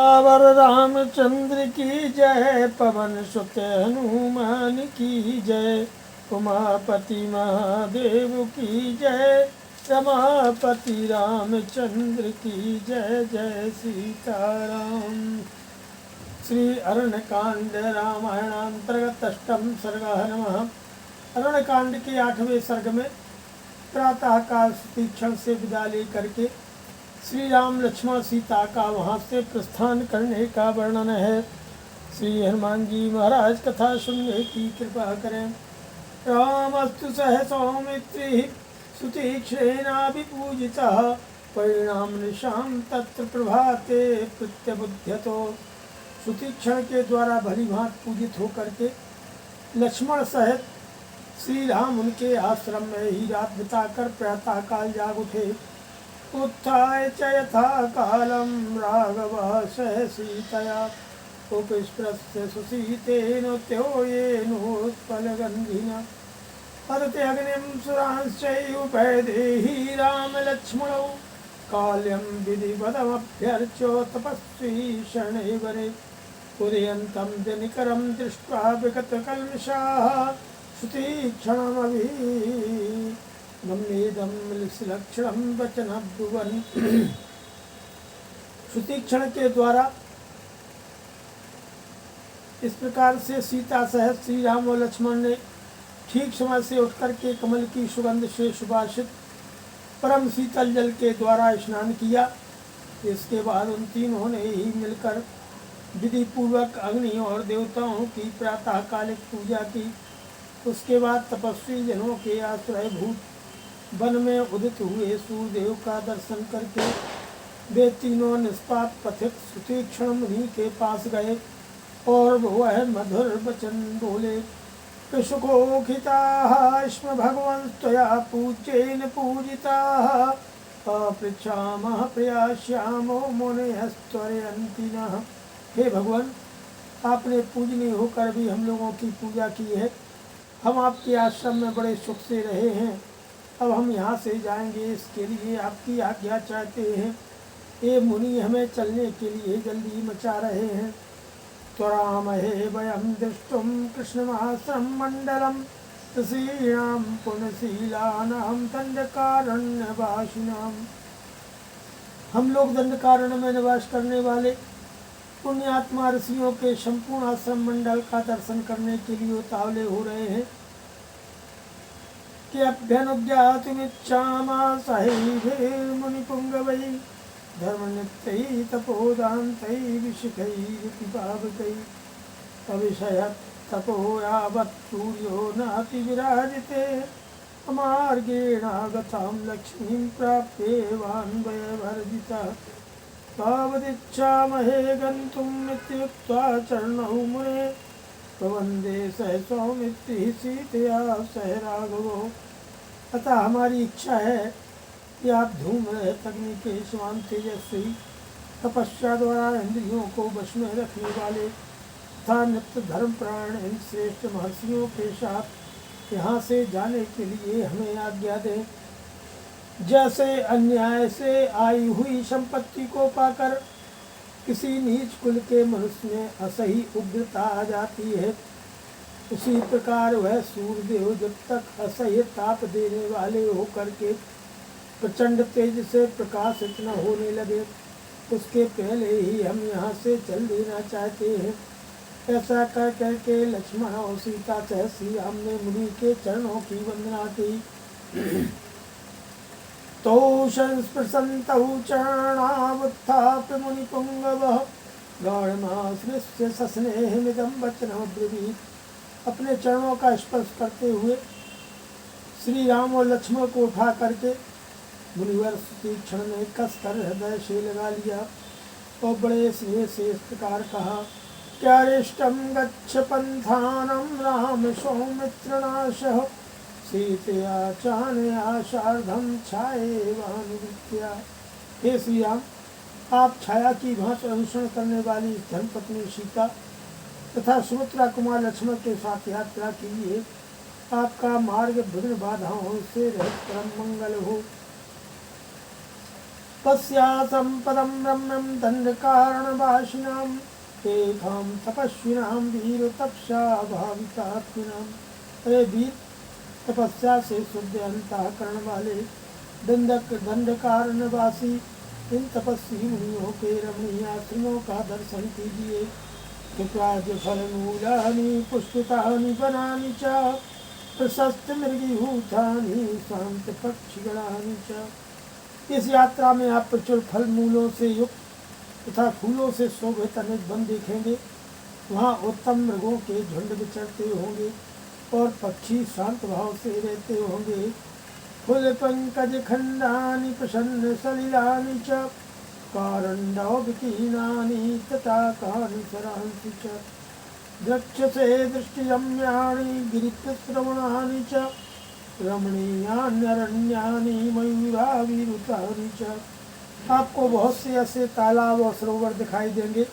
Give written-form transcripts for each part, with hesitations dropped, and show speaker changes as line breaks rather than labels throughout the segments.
सियावर रामचंद्र की जय, पवन सुत हनुमान की जय, उमापति महादेव की जय, रमापति रामचंद्र की जय। जय सीताराम। श्री अरण्यकांड रामायणांतर्गत अष्टम सर्ग नमः। अरण्यकांड के 8वें सर्ग में प्रातः काल तीक्षण से विदा लेकर के श्री राम लक्ष्मण सीता का वहाँ से प्रस्थान करने का वर्णन है। श्री हनुमान जी महाराज कथा सुनने की कृपा करें। रामस्तु सह सौमित्री सुतीक्षणेनाभिपूजितः, परिणाम निशाम तत्र प्रभाते प्रत्यबुध्यतो। सुतीक्षण के द्वारा भली भांति पूजित होकर के लक्ष्मण सहित श्री राम उनके आश्रम में ही रात बिताकर प्रातः काल जाग उठे। उत्थाय च यथा कालं राघवः सह सीतया, उपस्पृश्य सुसीतेनोत्योयेनोत्पलगन्धिना, पतत्यग्निं सुरांश्चैवुपैदेहि रामलक्ष्मणौ, काल्यं विधिवदमभ्यर्च्य तपस्वी शरणैवरे। उदयन्तं दिनकरं दृष्ट्वा विगतकल्मषाः, सुतीक्षणमभिगम्येदं लक्षणं वचनब्रुवन्। सुतीक्षण के द्वारा इस प्रकार से सीता सहित श्री राम और लक्ष्मण ने ठीक समय से उठकर के कमल की सुगंध से सुभाषित परम शीतल जल के द्वारा स्नान किया। इसके बाद उन तीनों ने ही मिलकर विधि पूर्वक अग्नि और देवताओं की प्रातःकालिक पूजा की। उसके बाद तपस्वी जनों के आश्रयभूत वन में उदित हुए सूर्यदेव का दर्शन करके वे तीनों निष्पाप पथिक सुतीक्षण मुनि के पास गए और वह मधुर वचन बोले। सुखोखिताः स्म भगवन् त्वया पूज्येन पूजिताः, अपृच्छामः प्रियास्यामो मुनयस्त्वरयन्ति नः। हे भगवान, आपने पूजनीय होकर भी हम लोगों की पूजा की है। हम आपके आश्रम में बड़े सुख से रहे हैं। अब हम यहाँ से जाएंगे, इसके लिए आपकी आज्ञा चाहते हैं। ये मुनि हमें चलने के लिए जल्दी मचा रहे हैं। त्वरामहे वयं दृष्टुं कृष्णमाश्रम मंडलम, ऋषीणां पुण्यशीलानां दंडकारण्यवासिनां। हम लोग दंडकारण्य में निवास करने वाले पुण्यात्मा ऋषियों के संपूर्ण आश्रम मंडल का दर्शन करने के लिए उतावले हो रहे हैं। कि अभ्यनुज्ञातुमिच्छामः सहैर्मुनिपुङ्गवैः, धर्मनित्यैः तपोदान्तैः विशिखैरिति पावकैः, अविषयत् तपो यावत् सूर्यो नातिविराजिते, अमार्गेणागतां लक्ष्मीं प्राप्येवान्वयवर्जितः, तावदिच्छामहे गन्तुम् इत्युक्त्वा चरणौ मुने, प्रवन्दे सह सौमित्रिः सीतया सह राघवो। अतः हमारी इच्छा है कि आप धूम रहित अग्नि के समान तेजस्वी, तपस्या द्वारा इंद्रियों को वश में रखने वाले तथा नित्य धर्मपरायण इन श्रेष्ठ महर्षियों के साथ यहाँ से जाने के लिए हमें आज्ञा दें। जैसे अन्याय से आई हुई संपत्ति को पाकर किसी नीच कुल के मनुष्य में असही उग्रता आ जाती है, उसी प्रकार वह सूर्यदेव जब तक असह्य ताप देने वाले होकर के प्रचंड तेज से प्रकाशित न होने लगे, उसके पहले ही हम यहाँ से चल देना चाहते हैं। ऐसा कर करके लक्ष्मण और सीता सह श्री राम ने मुनि के चरणों की वंदना की। तौ संस्पृशन्तौ चरणावुत्थाप्य मुनिपुङ्गवः, गाढमाश्लिष्य सस्नेहमिदं वचनमब्रवीत्। अपने चरणों का स्पर्श करते हुए श्री राम और लक्ष्मण को उठा करके मुनिवर सुतीक्षण ने कसकर हृदय से लगा लिया और बड़े स्नेह से इस प्रकार कहा। क्यारिष्टं गच्छ पंथानं राम सौमित्रनाशः, सीतया चानया सार्धं छायेवानुवृत्त्या। हे श्री राम, आप छाया की भांति अनुसरण करने वाली धर्मपत्नी सीता तथा सुमित्रा कुमार लक्ष्मण के साथ यात्रा कीजिए। आपका मार्ग विघ्न बाधाओं से रहित परम मंगल हो। पश्यासं पदं रम्यं दण्डकारणवासिनां तेषां तपस्विनां वीरतपसा भावितात्मिनां। अरे वीर, तपस्या से शुद्ध अंतःकरण वाले दंडकारण्यवासी इन तपस्वी मुनियों के रमणीय आश्रमों का दर्शन कीजिए। कृपया फलमूलानि पुष्पितानि वनानि च प्रशस्त मृगीभूतानि शांत पक्षिगणानि च। इस यात्रा में आप प्रचुर फल मूलों से युक्त तथा फूलों से शोभित अनेक वन देखेंगे। वहाँ उत्तम मृगों के झुंड विचरते होंगे और पक्षी शांत भाव से रहते होंगे। फुल पंकज खंडानि प्रसन्न सलिलानि च कारण्डौविकीनानि तटाकानि सरांसि च द्रक्ष्यसे दृष्टिरम्याणि गिरिप्रश्रवणानि च रमणीयान्यरण्यानि मयूराविरुतानि च। आपको बहुत से ऐसे तालाब और सरोवर दिखाई देंगे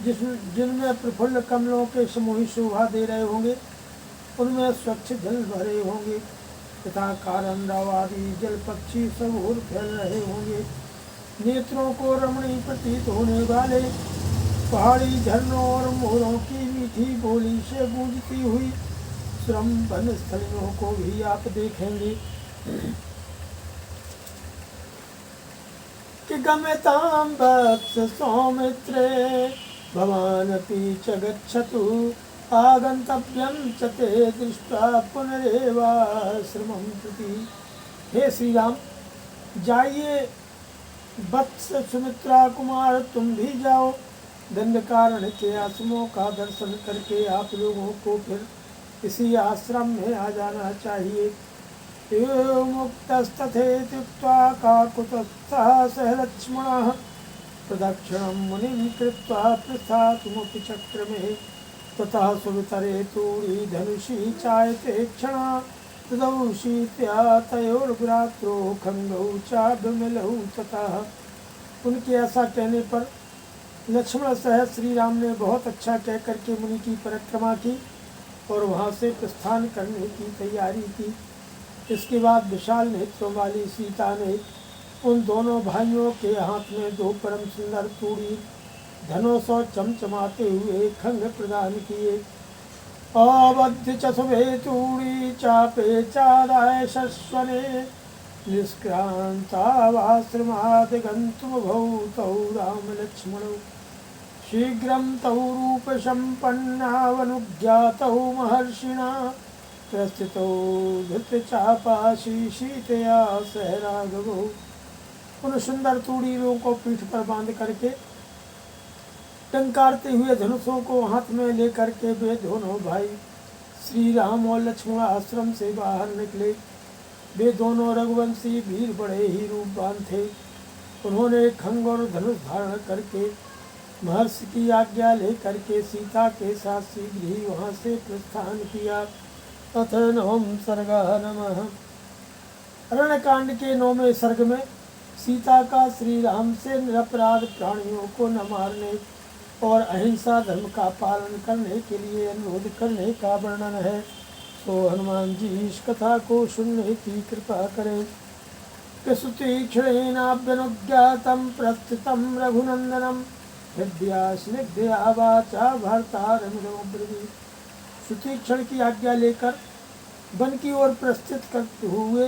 जिनमें प्रफुल्ल कमलों के समूह शोभा दे रहे होंगे। उनमें स्वच्छ जल भरे होंगे तथा कारंडाव आदि जल पक्षी सब ओर फैल रहे होंगे। नेत्रों को रमणीय प्रतीत होने वाले पहाड़ी झरनों और मोरों की मीठी बोली से गूंजती हुई श्रम वन स्थलियों को भी आप देखेंगे। कि गम्यतां वत्स सौमित्रे भवानपि च गच्छतु आगंतव्यं च ते दृष्ट्वा पुनरेवाश्रमं प्रति। हे श्री राम, जाइए वत्स सुमित्रा कुमार, तुम भी जाओ। दंडकारण्य के आश्रमों का दर्शन करके आप लोगों को फिर इसी आश्रम में आ जाना चाहिए। मुक्तस्तथेत्युक्त्वा काकुतस्थः सह लक्ष्मणः प्रदक्षिणं मुनिं कृत्वा प्रस्थातुमपि चक्रमे ततः सुवितरे तूरी धनुषी चायते क्षणा तदौ शीत्या तयोर्भ्रात्रो खंगौ चाभिमिलौ ततः। उनके ऐसा कहने पर लक्ष्मण सह श्री राम ने बहुत अच्छा कह करके मुनि की परिक्रमा की और वहाँ से प्रस्थान करने की तैयारी की। इसके बाद विशाल नेत्रों वाली सीता ने उन दोनों भाइयों के हाथ में दो परम सुंदर तूड़ी धनुष और चमचमाते हुए खंग प्रदान किए। अवध्य चुभे तूड़ी चापे चादाय शश्वने निष्क्रांतावाश्रमाद गंतुमभौ तौ राम लक्ष्मणौ शीघ्रं तौ रूप संपन्नावनुज्ञातौ महर्षिणा प्रस्थितौ धृतचापाशी सीतया सह राघवौ। उन सुंदर तूड़ीरों को पीठ पर बांध करके टंकारते हुए धनुषों को हाथ में लेकर के वे दोनों भाई श्री राम और लक्ष्मण आश्रम से बाहर निकले। वे दोनों रघुवंशी वीर बड़े ही रूपवान थे। उन्होंने खंग और धनुष धारण करके महर्षि की आज्ञा लेकर के सीता के साथ शीघ्र ही वहाँ से प्रस्थान किया। अथ नवम सर्गा नमः। अरण्यकांड के 9वें सर्ग में सीता का श्री राम से निरपराध प्राणियों को न मारने और अहिंसा धर्म का पालन करने के लिए अनुरोध करने का वर्णन है। तो हनुमान जी इस कथा को सुनने की कृपा करें। सुतीक्ष्णेनाभ्यनुज्ञातं प्रस्थितं रघुनंदनम हृदया स्निग्धया वाचा भर्तारमिदमब्रवीत्। सुतीक्षण की आज्ञा लेकर वन की ओर प्रस्थित करते हुए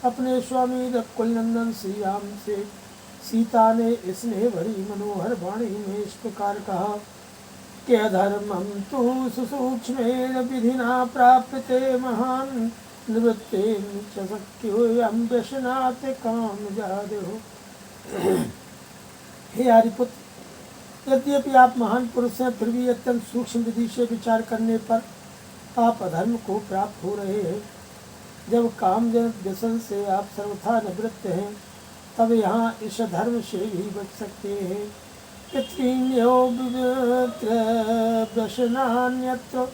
अपने स्वामी रघुकुलनंदन श्री राम से सीता ने स्नेह भरी मनोहर वाणी में इस प्रकार कहा कि अधर्मं तु सुसूक्ष्मेण विधिना प्राप्यते महान् निवृत्तेन च शक्योऽयं व्यसनात् कामजादेहो। हे आर्यपुत्र, यद्यपि आप महान पुरुष हैं, फिर भी अत्यंत सूक्ष्म विधि से विचार करने पर आप अधर्म को प्राप्त हो रहे हैं। जब कामजनक व्यसन से आप सर्वथा निवृत्त हैं, तब यहाँ इस धर्म से भी बच सकते हैं। पितृण्यो व्यसनान्यत्र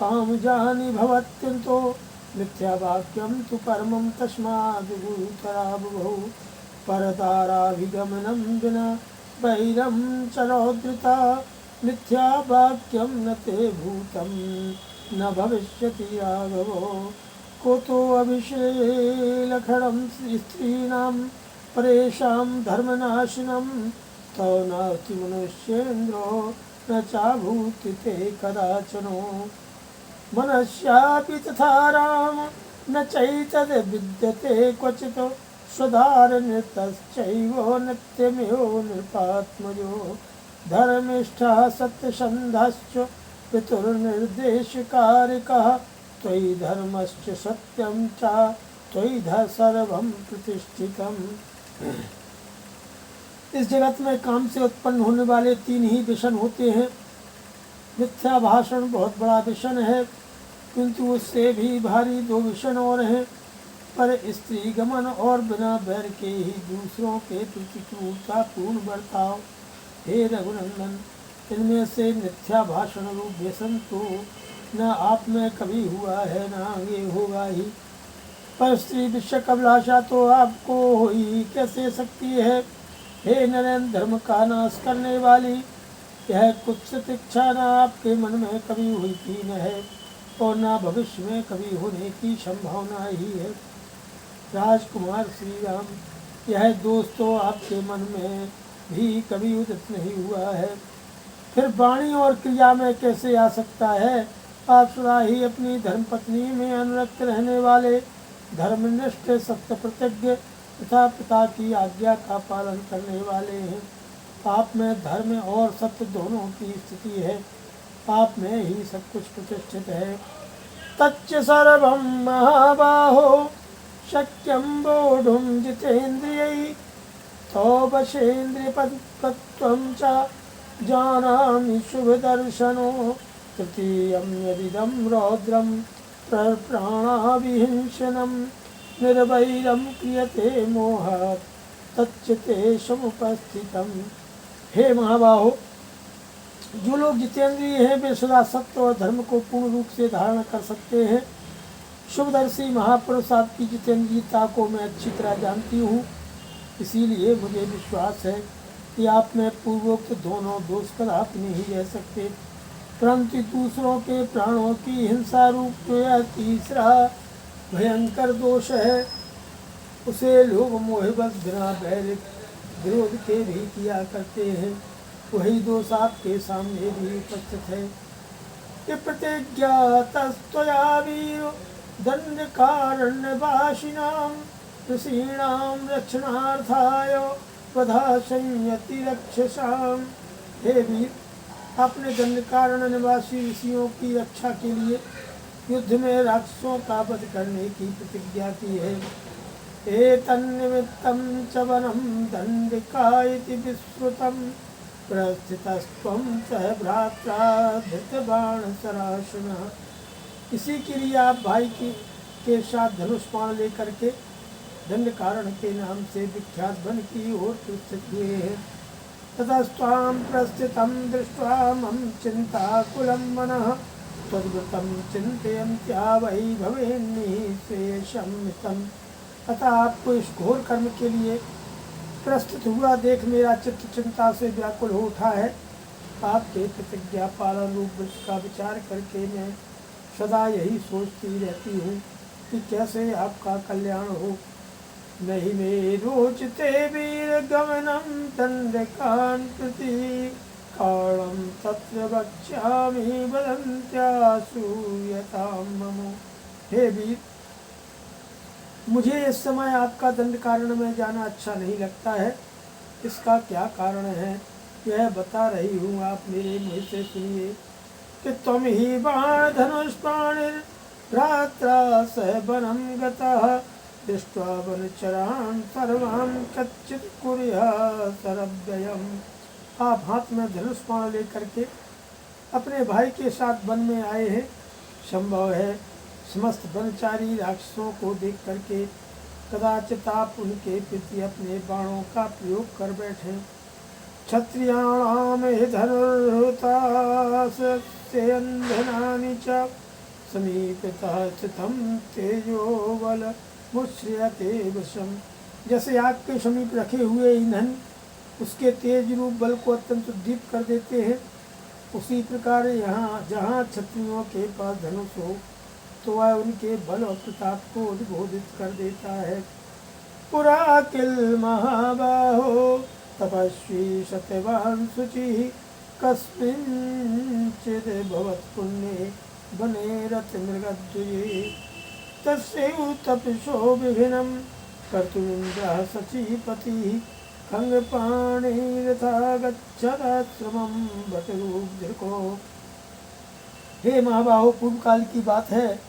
कामजानि भवत्यन्तो मिथ्यावाक्यं तु परमं तस्माद् गुरुतरावभौ। परताराभिगमनं विना वैरं च रौद्रता मिथ्यावाक्यं न ते भूतं न भविष्यति राघवो। कुतो अभिषेलखडं स्त्रीणां परेशां धर्मनाशिनं तौ नास्ति मनुष्येन्द्रो न चाभूति ते कदाचनो मनस्यापि तथा राम न चैतद्विद्यते क्वचित् स्वधारनिरतश्चैव नित्यमेव नृपात्मजो धर्मिष्ठः सत्यसन्धश्च पितुर्निर्देशकारिकः त्वयि धर्मश्च सत्यं च त्वयि सर्वं प्रतिष्ठितम्। इस जगत में काम से उत्पन्न होने वाले 3 ही व्यसन होते हैं। मिथ्या भाषण बहुत बड़ा व्यसन है, किंतु उससे भी भारी 2 व्यसन और हैं। पर स्त्री गमन और बिना बैर के ही दूसरों के प्रति क्रूरतापूर्ण बर्ताव। हे रघुनंदन, इनमें से मिथ्या भाषण रूप व्यसन तो न आप में कभी हुआ है, न आगे होगा ही। पर स्त्री विषय अभिलाषा तो आपको हो ही कैसे सकती है। हे नरेंद्र, धर्म का नाश करने वाली यह कुत्सित इच्छा न आपके मन में कभी हुई थी न है, और न भविष्य में कभी होने की संभावना ही है। राजकुमार श्री राम, यह दोष तो आपके मन में भी कभी उदित नहीं हुआ है, फिर वाणी और क्रिया में कैसे आ सकता है। आप सदा ही अपनी धर्मपत्नी में अनुरक्त रहने वाले, धर्मनिष्ठ, सत्य प्रतिज्ञ तथा पिता की आज्ञा का पालन करने वाले हैं। आप में धर्म और सत्य दोनों की स्थिति है, आप में ही सब कुछ प्रतिष्ठित है। तच्च सर्वं महाबाहो शक्यं बोढुं जितेन्द्रियैः तौ वशेन्द्रियपत्वं च जानामि शुभदर्शनो तृतीयं यदिदं रौद्रं प्राणाविहिंसनं निर्वैरं क्रियते मोहात् तच्चिते समुपस्थितम्। हे महाबाहो, जो लोग जितेंद्रिय हैं वे सदा सत्य और धर्म को पूर्ण रूप से धारण कर सकते हैं। शुभदर्शी महापुरुष आपकी जितेंद्रियता को मैं अच्छी तरह जानती हूँ, इसीलिए मुझे विश्वास है कि आप में पूर्वोक्त दोनों दोष कदापि नहीं रह सकते। परंतु दूसरों के प्राणों की हिंसा रूप जो यह तीसरा भयंकर दोष है, उसे लोग मोहबत बिना बैर विरोध के भी किया करते हैं। वही दोष आपके सामने भी उपस्थित है। कि प्रतिज्ञातस्त्वया वीरो दंडकारण्यवासिनां ऋषीणां रक्षणार्थाय वधा संयति रक्षसां। हे वीर, आपने दंडकारण्य निवासी ऋषियों की रक्षा के लिए युद्ध में राक्षसों का वध करने की प्रतिज्ञा की है। एतन्निमित्तं च वनं दंडिका इति विश्रुतं प्रस्थितस्त्वं सह भ्रात्रा धृतबाणसराशुनः। इसी के लिए आप भाई के साथ धनुष बाण लेकर के दंडकारण के नाम से विख्यात वन की ओर प्रस्थित हुए हैं। ततस्त्वां प्रस्थितं दृष्ट्वा मम चिन्ताकुलं मनः त्वद्व्रतं चिन्तयन्त्या वै भवेन्निःशेषमितं। अतः आपको इस घोर कर्म के लिए प्रस्तुत हुआ देख मेरा चित्त चिंता से व्याकुल हो उठा है। आपके प्रतिज्ञा पालन रूप वृक्ष का विचार करके मैं सदा यही सोचती रहती हूँ कि कैसे आपका कल्याण हो। नहीं मे रोचते वीर गमनम दंडकान् प्रति कारणं तत्र वक्ष्यामि वदन्त्यासूयतां मम। हे वीर, मुझे इस समय आपका दंडकारण्य में जाना अच्छा नहीं लगता है। इसका क्या कारण है यह बता रही हूँ, आप मेरे मुँह से सुनिए। कि त्वं ही बाण धनुष पाणिर्भ्रात्रा सह वनं गतः दृष्ट्वा वनचरान् सर्वान् कच्चित् कुर्यात् शरव्ययम्। आप हाथ में धनुष बाण लेकर के अपने भाई के साथ वन में आए हैं। संभव है समस्त वनचारी राक्षसों को देख करके कदाचित आप उनके प्रति अपने बाणों का प्रयोग कर बैठे। क्षत्रियाणां हि धनुर्हुतास्यन्धनानि च समीपतः स्थितं तेजोबल मुश्रियते वशम्। जैसे आग के समीप रखे हुए ईंधन उसके तेज रूप बल को अत्यंत उद्दीप्त कर देते हैं, उसी प्रकार यहाँ जहाँ क्षत्रियों के पास धनुष हो तो वह उनके बल और प्रताप को उद्बोधित कर देता है। पुरा किल महाबाहो तपस्वी सत्यवान शुचि कस्मिंचिद भवत्पुण्ये बने रथ मृगद्वये तस्यैव तपसो विभिन्नं कर्तुमिन्द्रः सचीपतिः खंगपाणिरथा गच्छदाश्रमं बटरूपधृको। हे महाबाहो, पूर्व काल की बात है,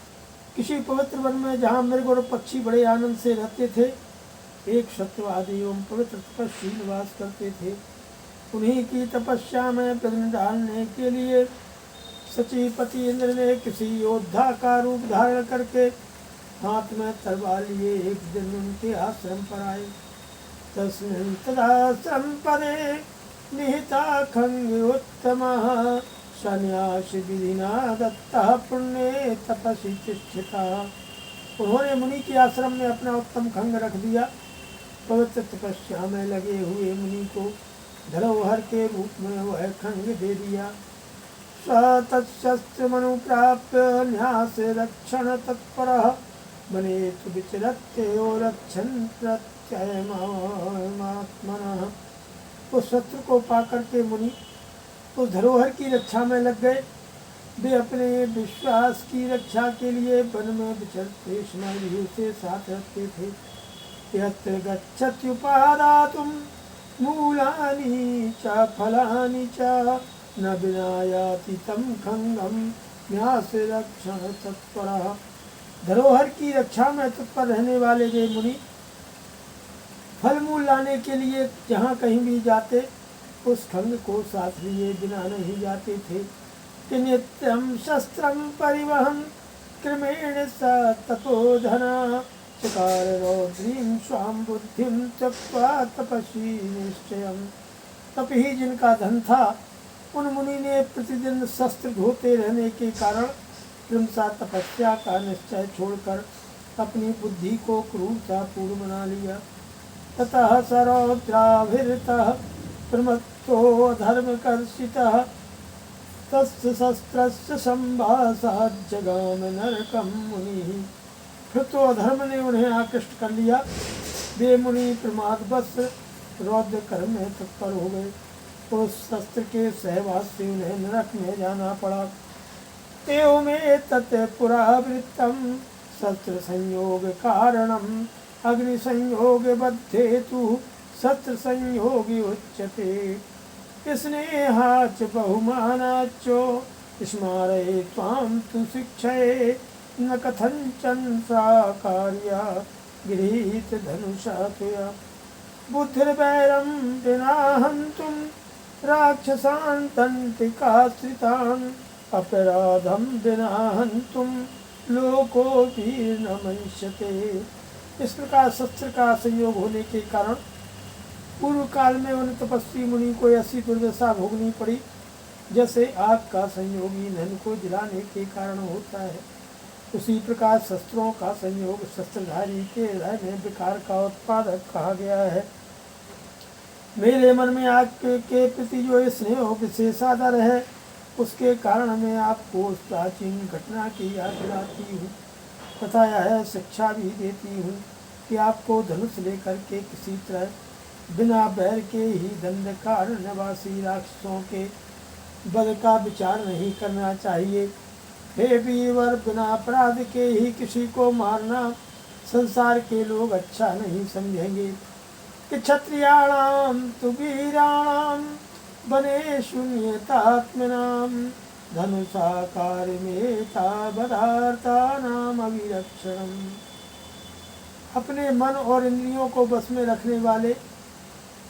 किसी पवित्र वन में जहाँ मृग और पक्षी बड़े आनंद से रहते थे, एक सत्यवादी एवं पवित्र तपस्वी निवास करते थे। उन्हीं की तपस्या में विघ्न डालने के लिए सचीपति इंद्र ने किसी योद्धा का रूप धारण करके हाथ में तलवार लिए एक दिन उनके आश्रम पर आए। तस्मिन् तदाश्रम पदे निहिता खंगोत्तमः सन्यासी विधिना दत्तः पुण्ये तपसि तिष्ठितः। उन्होंने मुनि के आश्रम में अपना उत्तम खंग रख दिया। पवित्र तपस्या में लगे हुए मुनि को धरोहर के रूप में वह खंग दे दिया। स तत्शस्त्र मनु प्राप्य न्यास रक्षण तत्परः बनेतु विचरत्यो रक्षन् प्रत्ययमात्मनः। उस शस्त्र को पाकर के मुनि उस धरोहर की रक्षा में लग गए। वे अपने विश्वास की रक्षा के लिए वन में विचरते समय से साथ रखते थे। यत्र गच्छत्युपादातुं मूलानि च फलानि च न विनायाति तं खंगं न्यास रक्षण तत्परः। धरोहर की रक्षा में तत्पर रहने वाले वे मुनि फल मूल लाने के लिए जहाँ कहीं भी जाते उस खंग को साथ लिए बिना नहीं जाते थे। कि नित्यं शस्त्रं परिवहन क्रमेण स तपोधना चकार रौद्रीं स्वाम बुद्धिं त्यक्त्वा तपस्वी निश्चयम्। तप ही जिनका धन था, उन मुनि ने प्रतिदिन शस्त्र ढोते रहने के कारण क्रमशः तपस्या का निश्चय छोड़कर अपनी बुद्धि को क्रूरता पूर्ण बना लिया। ततः सरौद्राभिरतः प्रमत्तो धर्मकर्षितः तस्य शस्त्रस्य संभाषात् जगाम नरकं मुनिः। फिर तो अधर्म ने उन्हें आकृष्ट कर लिया। वे मुनि प्रमादवश रौद्र कर्म में तत्पर हो गए। उस शस्त्र के सहवास से उन्हें नरक में जाना पड़ा। एवमें तत् पुरावृत्तं शस्त्र संयोग कारणम् अग्नि संयोग बद्धेतु शस्त्र संयोगी उच्यते। स्नेहाच बहुमानाच्चो स्मारये त्वां तु शिक्षये न कथंचन साकार्या गृहीत धनुषा तुया। बुद्धिर्वैरं विना हन्तुं राक्षसान् तन्त्रिकाश्रितान् अपराधं विना हन्तुं लोकोऽपि न मन्यते। इस प्रकार शस्त्र का संयोग होने के कारण पूर्व काल में उन तपस्वी मुनि को ऐसी दुर्दशा भोगनी पड़ी जैसे आग का संयोग ईंधन को जलाने के कारण होता है। उसी प्रकार शस्त्रों का संयोग शस्त्रधारी के हृदय में विकार का उत्पादक कहा गया है। मेरे मन में आग के प्रति जो स्नेह विशेष आदर है, उसके कारण मैं आपको उस प्राचीन घटना की याद दिलाती हूँ तथा यह शिक्षा भी देती हूँ कि आपको धनुष लेकर के किसी तरह बिना बैर के ही दंडकारण्यवासी राक्षसों के वध का विचार नहीं करना चाहिए। हे वीरवर, बिना अपराध के ही किसी को मारना संसार के लोग अच्छा नहीं समझेंगे। कि क्षत्रियाणाम तु वीराणाम बने शून्यतात्मनाम धनुषाकार मेता बदार्थानाम अविरक्षणम। अपने मन और इंद्रियों को बस में रखने वाले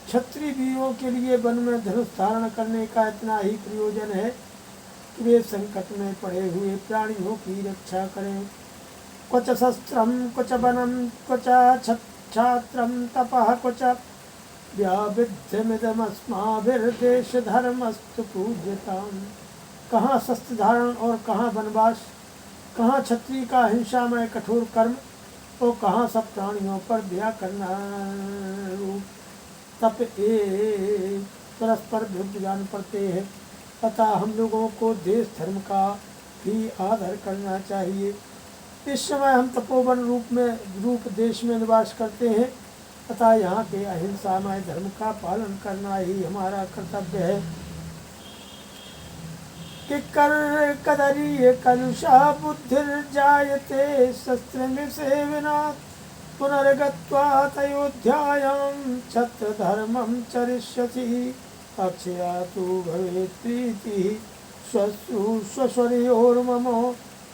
क्षत्रिय वीरों के लिए वन में धनुष धारण करने का इतना ही प्रयोजन है कि वे संकट में पड़े हुए प्राणियों की रक्षा करें। क्वच शस्त्रम क्वच वनम क्वच छात्रम तपः क्वच व्याविध्यमिदमस्माभिर्देश धर्मस्तु पूज्यताम। कहाँ शस्त्र धारण और कहाँ वनवास, कहाँ क्षत्रिय का हिंसामय कठोर कर्म और कहाँ सब प्राणियों पर दया करना रूप तप परस्पर विरुद्ध जान पड़ते हैं। तथा हम लोगों को देश धर्म का भी आदर करना चाहिए। इस समय हम तपोवन रूप देश में निवास करते हैं। अतः यहाँ के अहिंसामय धर्म का पालन करना ही हमारा कर्तव्य है। कि कर कदरीय कलुषा बुद्धिर्जायते शस्त्र सेवना पुनर्गत्वात् अयोध्यायां छत्रधर्मं चरिष्यसि अक्षया तु भवेत् प्रीतिः श्वशुरयोर्मम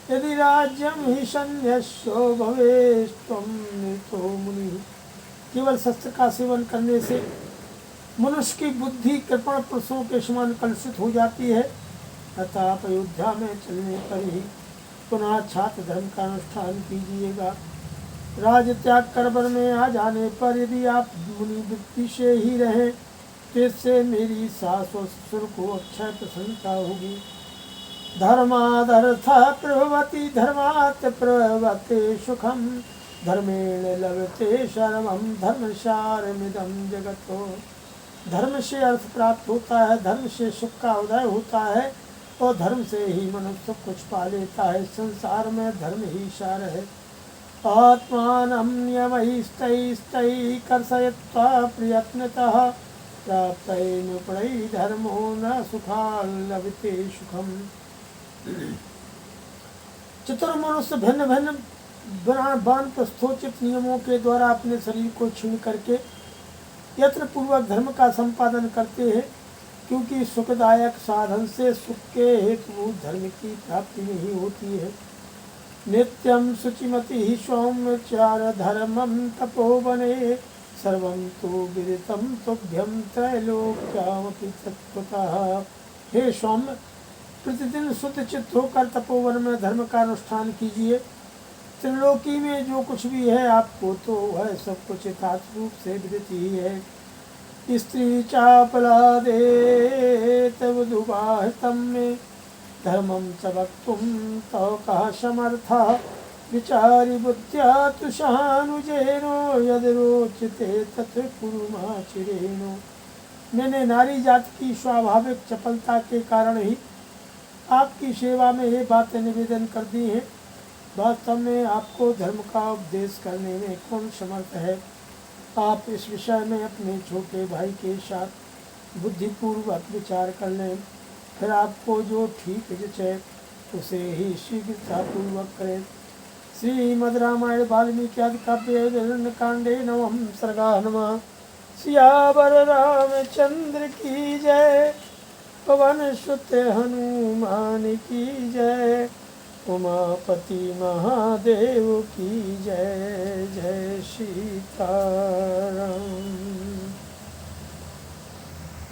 यदि राज्यं हि सन्न्यस्यो भवेस्त्वं मृतो मुनिः। केवल शस्त्र का सेवन करने से मनुष्य की बुद्धि कृपण पुरुषों के समान कलुषित हो जाती है। अतः आप अयोध्या में चलने पर ही पुनः छात्र धर्म का अनुष्ठान कीजिएगा। राज त्याग कर वन में आ जाने पर यदि आप मुनि वृत्ति से ही रहें तो इससे मेरी सास और ससुर को अक्षय प्रसन्नता होगी। धर्मादर्थ प्रभवति धर्मात् प्रभवते सुखम धर्मेण लभते सर्वं धर्मसारमिदं जगतो। धर्म से अर्थ प्राप्त होता है, धर्म से सुख का उदय होता है और धर्म से ही मनुष्य सब कुछ पा लेता है। संसार में धर्म ही सार है। आत्मानं नियमैस्तैस्तैः कर्षयित्वा प्रयत्नतः प्राप्तैर्नुपणैः धर्मो न सुखाल्लभते सुखम। चतुर मनुष्य भिन्न भिन्न बाण प्रस्थोचित नियमों के द्वारा अपने शरीर को छीन करके यत्न पूर्वक धर्म का संपादन करते हैं, क्योंकि सुखदायक साधन से सुख के हेतु धर्म की प्राप्ति नहीं होती है। नित्यं शुचिमति सौम्यचार धर्मं तपोवने सर्वं तो विदितं तुभ्यं त्रैलोक्यामपि तत्त्वतः। हे सौम्य, प्रतिदिन शुद्ध चित्त होकर तपोवन में धर्म का अनुष्ठान कीजिए। त्रिलोकी में जो कुछ भी है आपको तो वह सब कुछ यथार्थ रूप से विदित ही है। स्त्री चापलादे तव दुबाहितं में धर्मं च वक्तुं तव कः समर्थः विचारि बुद्ध्या तु सहानुजेनो यद् रोचते तत् कुरु माचिरेणो। मैंने नारी जाति की स्वाभाविक चपलता के कारण ही आपकी सेवा में ये बातें निवेदन कर दी हैं। वास्तव में आपको धर्म का उपदेश करने में कौन समर्थ है। आप इस विषय में अपने छोटे भाई के साथ बुद्धिपूर्वक विचार कर लें, फिर आपको जो ठीक जचे उसे ही शीघ्रतापूर्वक करें। श्रीमद् रामायण वाल्मीकि आदि काव्य कांडे नवम सर्गा नमः। सियावर रामचंद्र की जय, पवन सुत हनुमान की जय, उमापति महादेव की जय। जय सीताराम।